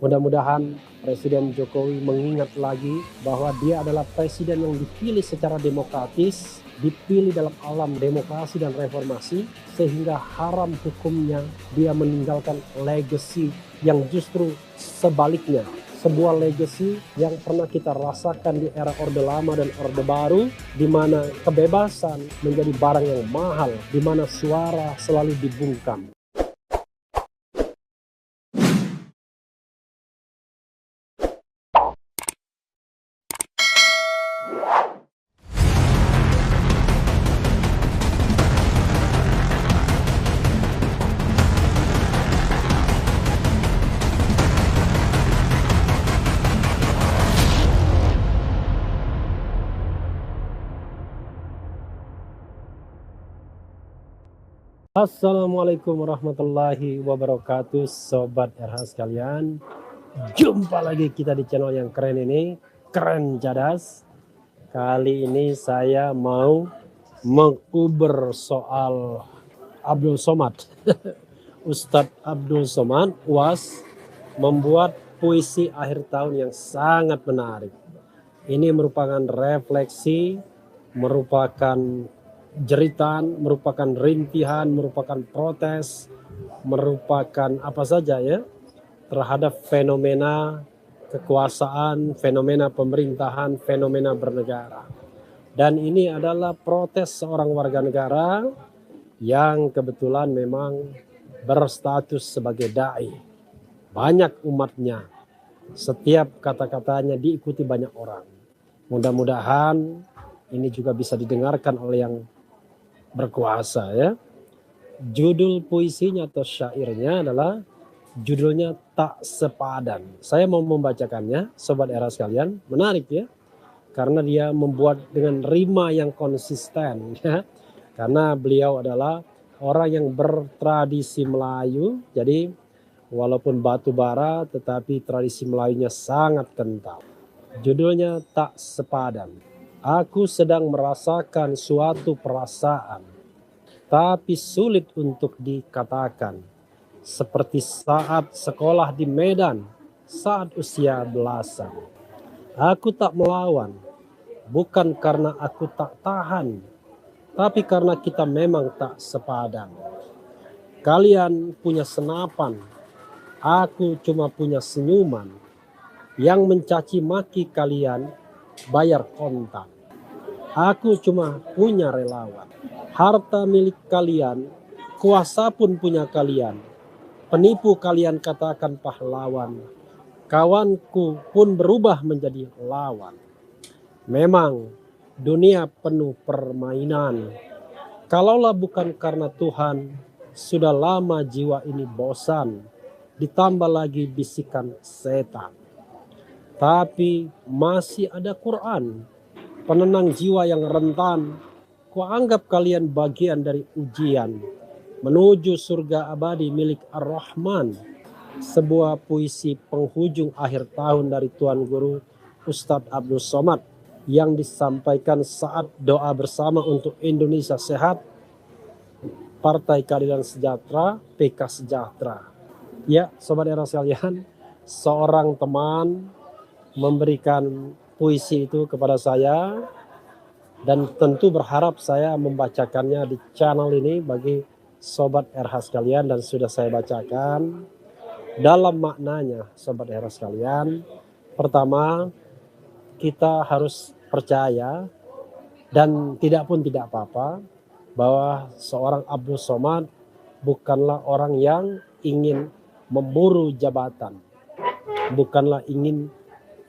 Mudah-mudahan Presiden Jokowi mengingat lagi bahwa dia adalah presiden yang dipilih secara demokratis, dipilih dalam alam demokrasi dan reformasi, sehingga haram hukumnya dia meninggalkan legacy yang justru sebaliknya. Sebuah legacy yang pernah kita rasakan di era Orde Lama dan Orde Baru, di mana kebebasan menjadi barang yang mahal, di mana suara selalu dibungkam. Assalamualaikum warahmatullahi wabarakatuh, Sobat RH sekalian. Jumpa lagi kita di channel yang keren ini, Keren Cadas. Kali ini saya mau menguber soal Abdul Somad. Ustadz Abdul Somad UAS membuat puisi akhir tahun yang sangat menarik. Ini merupakan refleksi, merupakan jeritan, merupakan rintihan, merupakan protes, merupakan apa saja ya terhadap fenomena kekuasaan, fenomena pemerintahan, fenomena bernegara. Dan ini adalah protes seorang warga negara yang kebetulan memang berstatus sebagai dai. Banyak umatnya, setiap kata-katanya diikuti banyak orang. Mudah-mudahan ini juga bisa didengarkan oleh yang berkuasa ya. Judul puisinya atau syairnya adalah judulnya Tak Sepadan. Saya mau membacakannya, Sobat Era sekalian. Menarik ya, karena dia membuat dengan rima yang konsisten ya. Karena beliau adalah orang yang bertradisi Melayu, jadi walaupun batu bara tetapi tradisi Melayunya sangat kental. Judulnya Tak Sepadan. Aku sedang merasakan suatu perasaan, tapi sulit untuk dikatakan. Seperti saat sekolah di Medan, saat usia belasan. Aku tak melawan, bukan karena aku tak tahan, tapi karena kita memang tak sepadan. Kalian punya senapan, aku cuma punya senyuman. Yang mencaci maki kalian bayar kontak. Aku cuma punya relawan. Harta milik kalian, kuasa pun punya kalian. Penipu kalian katakan pahlawan. Kawanku pun berubah menjadi lawan. Memang dunia penuh permainan. Kalaulah bukan karena Tuhan, sudah lama jiwa ini bosan. Ditambah lagi bisikan setan. Tapi masih ada Quran, penenang jiwa yang rentan. Kuanggap kalian bagian dari ujian menuju surga abadi milik Ar-Rahman. Sebuah puisi penghujung akhir tahun dari Tuan Guru Ustadz Abdul Somad yang disampaikan saat doa bersama untuk Indonesia Sehat, Partai Keadilan Sejahtera, PK Sejahtera. Ya, Sobat Era sekalian, seorang teman memberikan puisi itu kepada saya dan tentu berharap saya membacakannya di channel ini bagi Sobat RH sekalian, dan sudah saya bacakan. Dalam maknanya, Sobat RH sekalian, pertama kita harus percaya dan tidak apa-apa bahwa seorang Abdul Somad bukanlah orang yang ingin memburu jabatan, bukanlah ingin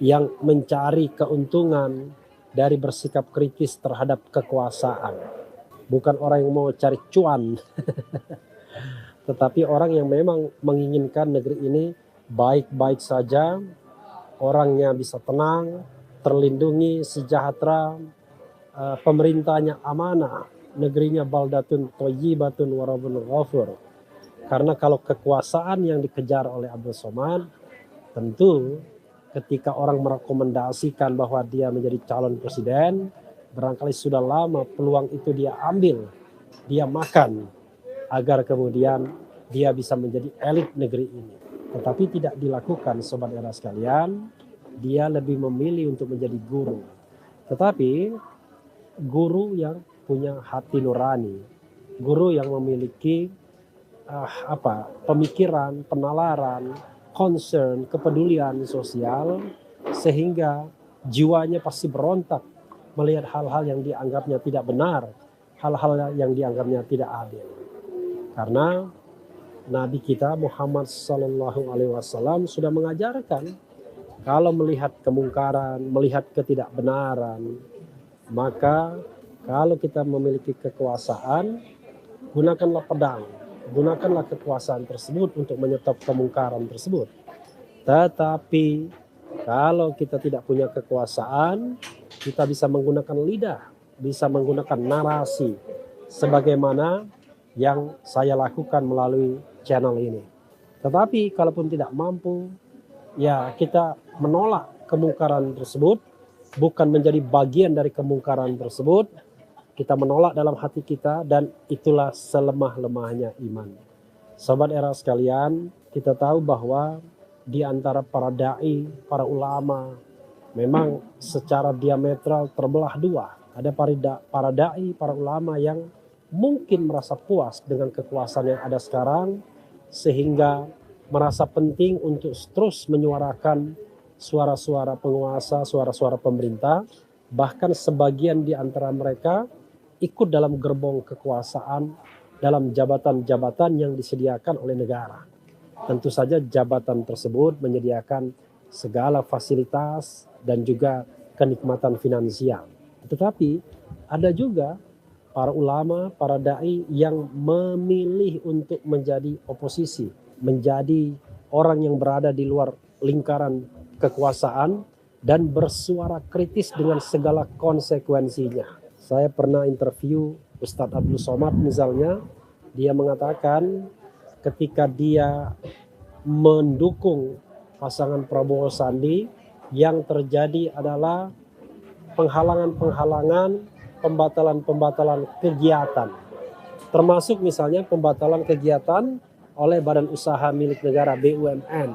yang mencari keuntungan dari bersikap kritis terhadap kekuasaan. Bukan orang yang mau cari cuan, tetapi orang yang memang menginginkan negeri ini baik-baik saja, orangnya bisa tenang, terlindungi, sejahtera, pemerintahnya amanah, negerinya baldatun thayyibatun wa rabbun ghafur. Karena kalau kekuasaan yang dikejar oleh Abdul Somad, tentu ketika orang merekomendasikan bahwa dia menjadi calon presiden, barangkali sudah lama peluang itu dia ambil, dia makan, agar kemudian dia bisa menjadi elit negeri ini. tetapi tidak dilakukan, sobat era sekalian, dia lebih memilih untuk menjadi guru. Tetapi guru yang punya hati nurani, guru yang memiliki pemikiran, penalaran, concern, kepedulian sosial, sehingga jiwanya pasti berontak melihat hal-hal yang dianggapnya tidak benar, hal-hal yang dianggapnya tidak adil. Karena Nabi kita Muhammad Sallallahu Alaihi Wasallam sudah mengajarkan, kalau melihat kemungkaran, melihat ketidakbenaran, maka kalau kita memiliki kekuasaan, gunakanlah pedang, gunakanlah kekuasaan tersebut untuk menyetop kemungkaran tersebut. Tetapi kalau kita tidak punya kekuasaan, kita bisa menggunakan lidah, bisa menggunakan narasi, sebagaimana yang saya lakukan melalui channel ini. Tetapi kalaupun tidak mampu, ya kita menolak kemungkaran tersebut, bukan menjadi bagian dari kemungkaran tersebut. Kita menolak dalam hati kita, dan itulah selemah-lemahnya iman. Sobat era sekalian, kita tahu bahwa di antara para dai, para ulama, memang secara diametral terbelah dua. Ada para dai, para ulama yang mungkin merasa puas dengan kekuasaan yang ada sekarang, sehingga merasa penting untuk terus menyuarakan suara-suara penguasa, suara-suara pemerintah. Bahkan sebagian di antara mereka ikut dalam gerbong kekuasaan dalam jabatan-jabatan yang disediakan oleh negara. Tentu saja jabatan tersebut menyediakan segala fasilitas dan juga kenikmatan finansial. Tetapi ada juga para ulama, para dai yang memilih untuk menjadi oposisi, menjadi orang yang berada di luar lingkaran kekuasaan dan bersuara kritis dengan segala konsekuensinya. Saya pernah interview Ustadz Abdul Somad misalnya, dia mengatakan ketika dia mendukung pasangan Prabowo Sandi, yang terjadi adalah penghalangan-penghalangan, pembatalan-pembatalan kegiatan. Termasuk misalnya pembatalan kegiatan oleh badan usaha milik negara BUMN.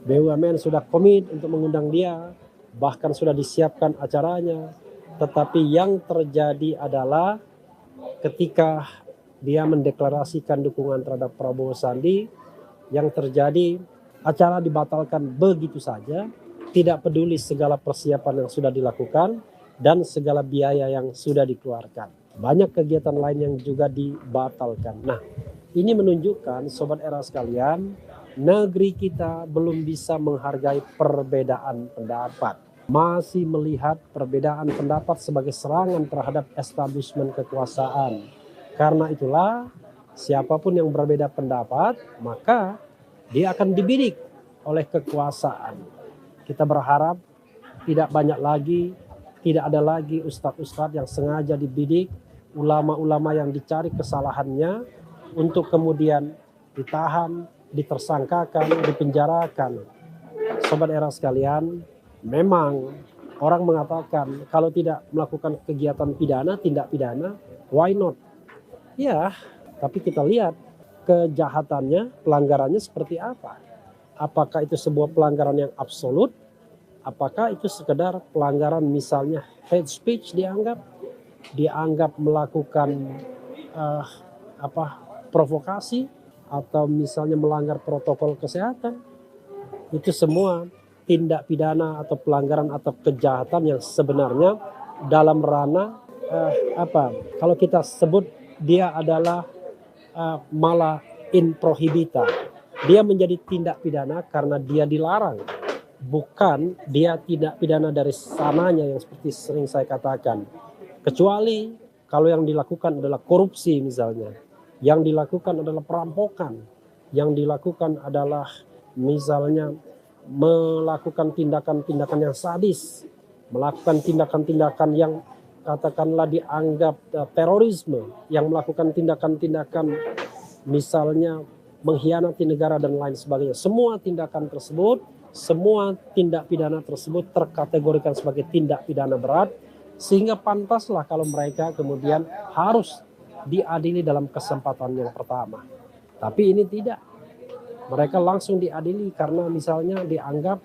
BUMN sudah komit untuk mengundang dia, bahkan sudah disiapkan acaranya. Tetapi yang terjadi adalah ketika dia mendeklarasikan dukungan terhadap Prabowo Sandi, yang terjadi acara dibatalkan begitu saja, tidak peduli segala persiapan yang sudah dilakukan dan segala biaya yang sudah dikeluarkan. Banyak kegiatan lain yang juga dibatalkan. Nah, ini menunjukkan sobat era sekalian, negeri kita belum bisa menghargai perbedaan pendapat. Masih melihat perbedaan pendapat sebagai serangan terhadap establishment kekuasaan. Karena itulah siapapun yang berbeda pendapat, maka dia akan dibidik oleh kekuasaan. Kita berharap tidak banyak lagi, tidak ada lagi ustadz-ustadz yang sengaja dibidik, ulama-ulama yang dicari kesalahannya untuk kemudian ditahan, ditersangkakan, dipenjarakan. Sobat era sekalian, memang orang mengatakan kalau tidak melakukan kegiatan pidana, tindak pidana, why not? Ya, tapi kita lihat kejahatannya, pelanggarannya seperti apa. Apakah itu sebuah pelanggaran yang absolut? Apakah itu sekedar pelanggaran misalnya hate speech dianggap melakukan provokasi, atau misalnya melanggar protokol kesehatan? Itu semua tindak pidana atau pelanggaran atau kejahatan yang sebenarnya dalam ranah kalau kita sebut dia adalah malah in prohibita. Dia menjadi tindak pidana karena dia dilarang, bukan dia tindak pidana dari sananya yang seperti sering saya katakan. Kecuali kalau yang dilakukan adalah korupsi misalnya, yang dilakukan adalah perampokan, yang dilakukan adalah misalnya melakukan tindakan-tindakan yang sadis, melakukan tindakan-tindakan yang katakanlah dianggap terorisme, yang melakukan tindakan-tindakan misalnya mengkhianati negara dan lain sebagainya. Semua tindakan tersebut, semua tindak pidana tersebut terkategorikan sebagai tindak pidana berat, sehingga pantaslah kalau mereka kemudian harus diadili dalam kesempatan yang pertama. Tapi ini tidak. Mereka langsung diadili karena misalnya dianggap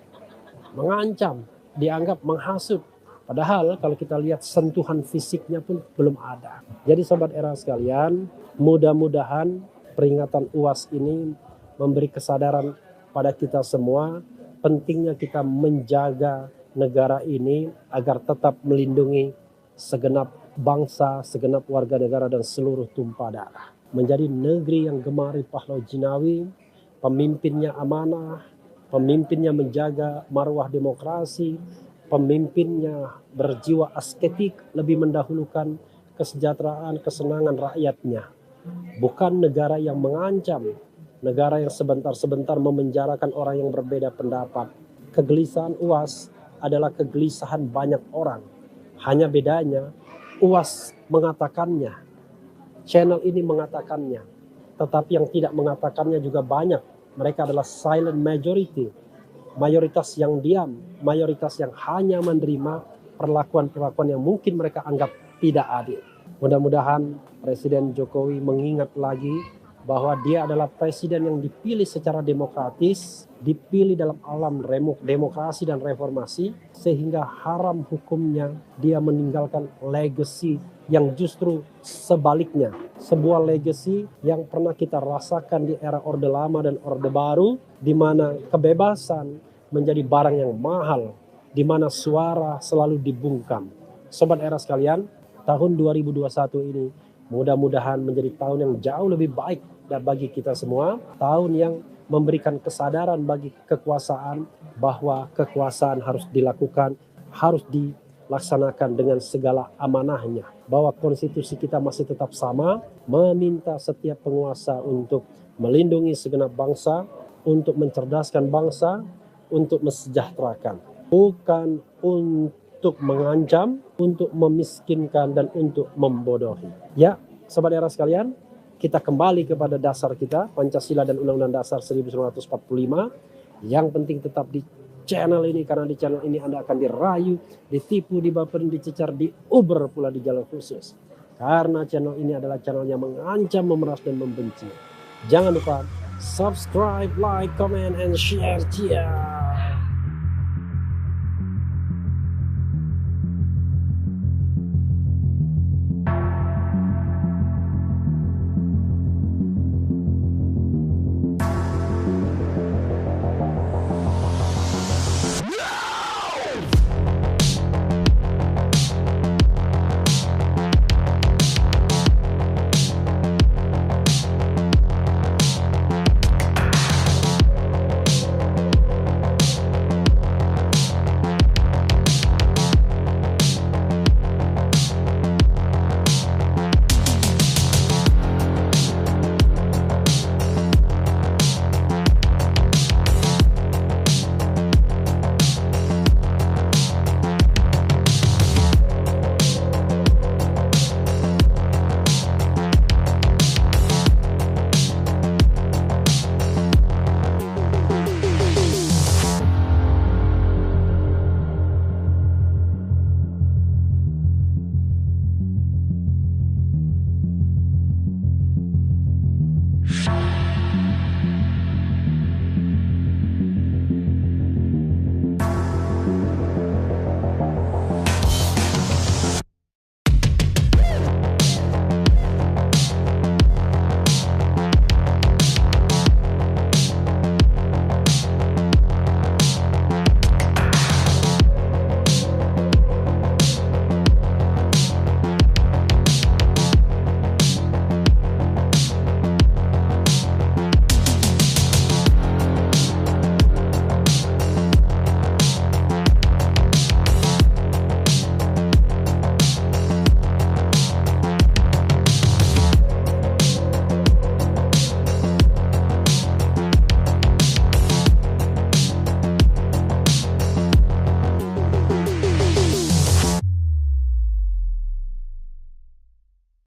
mengancam, dianggap menghasut. Padahal kalau kita lihat sentuhan fisiknya pun belum ada. Jadi sobat era sekalian, mudah-mudahan peringatan UAS ini memberi kesadaran pada kita semua pentingnya kita menjaga negara ini agar tetap melindungi segenap bangsa, segenap warga negara dan seluruh tumpah darah. Menjadi negeri yang gemari pahlawan jinawi, pemimpinnya amanah, pemimpinnya menjaga marwah demokrasi, pemimpinnya berjiwa asketik, lebih mendahulukan kesejahteraan, kesenangan rakyatnya. Bukan negara yang mengancam, negara yang sebentar-sebentar memenjarakan orang yang berbeda pendapat. Kegelisahan UAS adalah kegelisahan banyak orang. Hanya bedanya UAS mengatakannya, channel ini mengatakannya, tetapi yang tidak mengatakannya juga banyak. Mereka adalah silent majority, mayoritas yang diam, mayoritas yang hanya menerima perlakuan-perlakuan yang mungkin mereka anggap tidak adil. Mudah-mudahan Presiden Jokowi mengingat lagi bahwa dia adalah presiden yang dipilih secara demokratis, dipilih dalam alam demokrasi dan reformasi, sehingga haram hukumnya dia meninggalkan legacy yang justru sebaliknya. Sebuah legacy yang pernah kita rasakan di era Orde Lama dan Orde Baru, di mana kebebasan menjadi barang yang mahal, di mana suara selalu dibungkam. Sobat era sekalian, tahun 2021 ini mudah-mudahan menjadi tahun yang jauh lebih baik bagi kita semua. Tahun yang memberikan kesadaran bagi kekuasaan bahwa kekuasaan harus dilakukan, harus dilaksanakan dengan segala amanahnya. Bahwa konstitusi kita masih tetap sama, meminta setiap penguasa untuk melindungi segenap bangsa, untuk mencerdaskan bangsa, untuk mesejahterakan. Bukan untuk mengancam, untuk memiskinkan, dan untuk membodohi. Ya, sobat era sekalian, kita kembali kepada dasar kita, Pancasila dan Undang-Undang Dasar 1945. Yang penting tetap di channel ini, karena di channel ini Anda akan dirayu, ditipu, dibaperin, dicecar, diuber pula di jalan khusus. Karena channel ini adalah channel yang mengancam, memeras, dan membenci. Jangan lupa subscribe, like, comment, and share. Ciao.